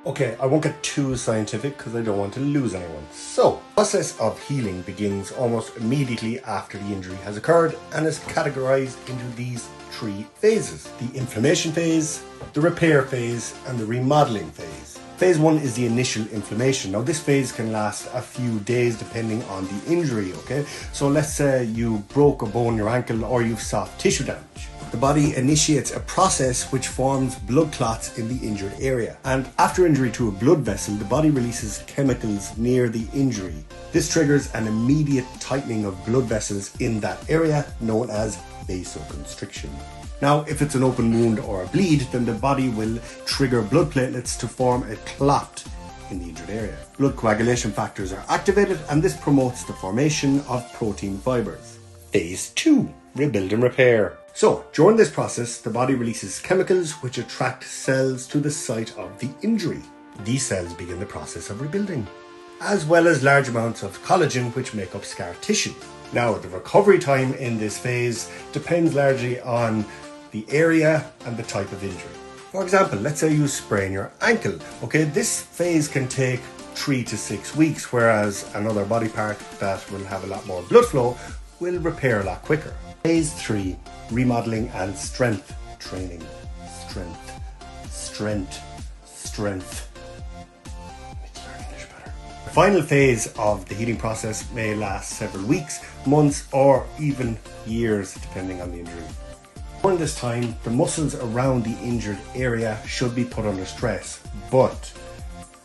Okay, I won't get too scientific because I don't want to lose anyone. So, the process of healing begins almost immediately after the injury has occurred and is categorized into these 3 phases: the inflammation phase, the repair phase, and the remodeling phase. Phase 1 is the initial inflammation. Now, this phase can last a few days depending on the injury, okay? So let's say you broke a bone in your ankle or you've soft tissue damage. The body initiates a process which forms blood clots in the injured area. And after injury to a blood vessel, the body releases chemicals near the injury. This triggers an immediate tightening of blood vessels in that area, known as vasoconstriction. Now, if it's an open wound or a bleed, then the body will trigger blood platelets to form a clot in the injured area. Blood coagulation factors are activated, and this promotes the formation of protein fibers. Phase 2, rebuild and repair. So, during this process, the body releases chemicals which attract cells to the site of the injury. These cells begin the process of rebuilding, as well as large amounts of collagen which make up scar tissue. Now, the recovery time in this phase depends largely on the area and the type of injury. For example, let's say you sprain your ankle. Okay, this phase can take 3 to 6 weeks, whereas another body part that will have a lot more blood flow will repair a lot quicker. Phase 3, remodeling and strength training. Strength. The final phase of the healing process may last several weeks, months, or even years, depending on the injury. During this time, the muscles around the injured area should be put under stress, but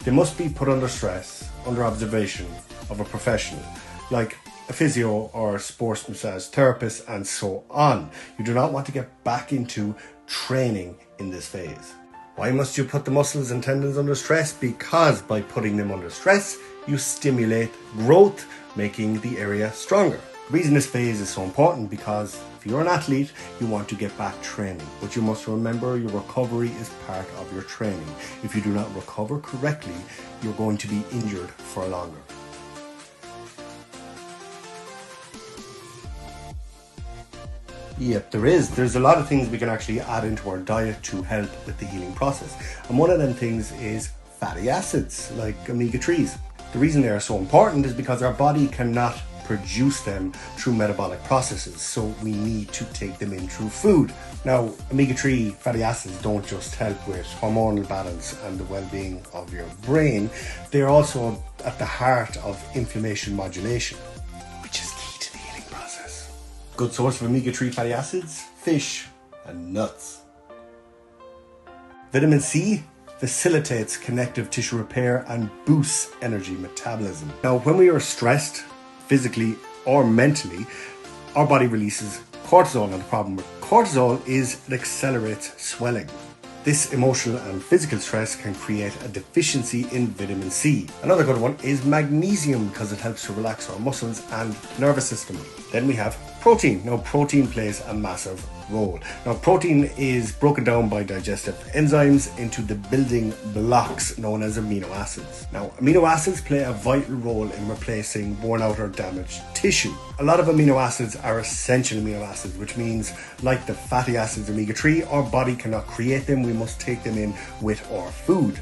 they must be put under stress under observation of a professional, like a physio or a sports massage therapist, and so on. You do not want to get back into training in this phase. Why must you put the muscles and tendons under stress? Because by putting them under stress, you stimulate growth, making the area stronger. The reason this phase is so important because if you're an athlete, you want to get back training, but you must remember your recovery is part of your training. If you do not recover correctly, you're going to be injured for longer. Yep, there's a lot of things we can actually add into our diet to help with the healing process. And one of them things is fatty acids, like omega-3s. The reason they are so important is because our body cannot produce them through metabolic processes, so we need to take them in through food. Now, omega-3 fatty acids don't just help with hormonal balance and the well-being of your brain, they're also at the heart of inflammation modulation, which is key to the healing process. Good source of omega-3 fatty acids: fish and nuts. Vitamin C facilitates connective tissue repair and boosts energy metabolism. Now, when we are stressed, physically or mentally, our body releases cortisol, and the problem with cortisol is it accelerates swelling. This emotional and physical stress can create a deficiency in vitamin C. Another good one is magnesium, because it helps to relax our muscles and nervous system. Then we have protein. Now, protein plays a massive role. Now, protein is broken down by digestive enzymes into the building blocks known as amino acids. Now, amino acids play a vital role in replacing worn out or damaged tissue. A lot of amino acids are essential amino acids, which means, like the fatty acids omega-3, our body cannot create them. We must take them in with our food.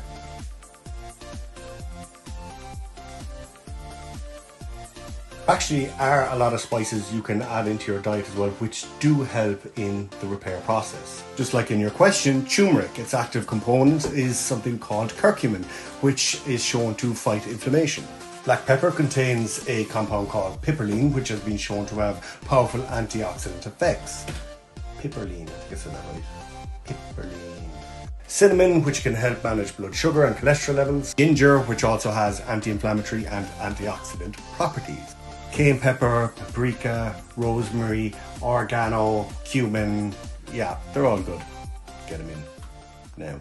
Actually, are a lot of spices you can add into your diet as well, which do help in the repair process. Just like in your question, turmeric, its active component is something called curcumin, which is shown to fight inflammation. Black pepper contains a compound called piperine, which has been shown to have powerful antioxidant effects. Piperine, I think I said that right. Piperine. Cinnamon, which can help manage blood sugar and cholesterol levels. Ginger, which also has anti-inflammatory and antioxidant properties. Cayenne pepper, paprika, rosemary, oregano, cumin, yeah, they're all good. Get them in now.